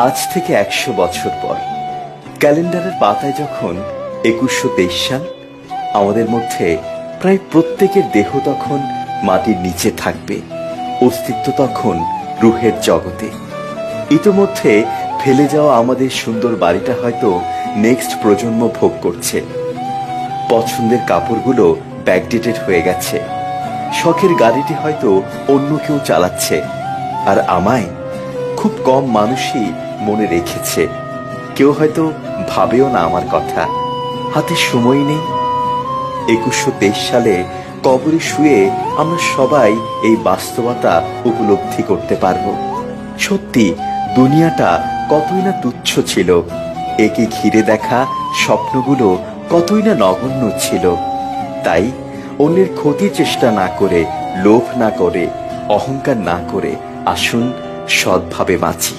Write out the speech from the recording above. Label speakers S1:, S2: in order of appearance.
S1: আজ থেকে ১০০ বছর পর ক্যালেন্ডারের পাতায় যখন ২১২৩ সাল, আমাদের মধ্যে প্রায় প্রত্যেকের দেহ তখন মাটির নিচে থাকবে, অস্তিত্ব তখন রুহের জগতে। ইতোমধ্যে ফেলে যাওয়া আমাদের সুন্দর বাড়িটা হয়তো নেক্সট প্রজন্ম ভোগ করছে। পছন্দের কাপড়গুলো ব্যাকডেটেড হয়ে গেছে, শখের গাড়িটি হয়তো অন্য কেউ চালাচ্ছে, আর আমায় খুব কম মানুষই মনে রেখেছে। কেউ হয়তো ভাবেও না আমার কথা, হাতে সময় নেই। ২১২৩ সালে কবরে শুয়ে আমরা সবাই এই বাস্তবতা উপলব্ধি করতে পারবো। সত্যি দুনিয়াটা কতই না তুচ্ছ ছিল, একে ঘিরে দেখা স্বপ্নগুলো কতই না নগণ্য ছিল। তাই অন্যের ক্ষতির চেষ্টা না করে, লোভ না করে, অহংকার না করে আসুন সৎভাবে বাঁচি।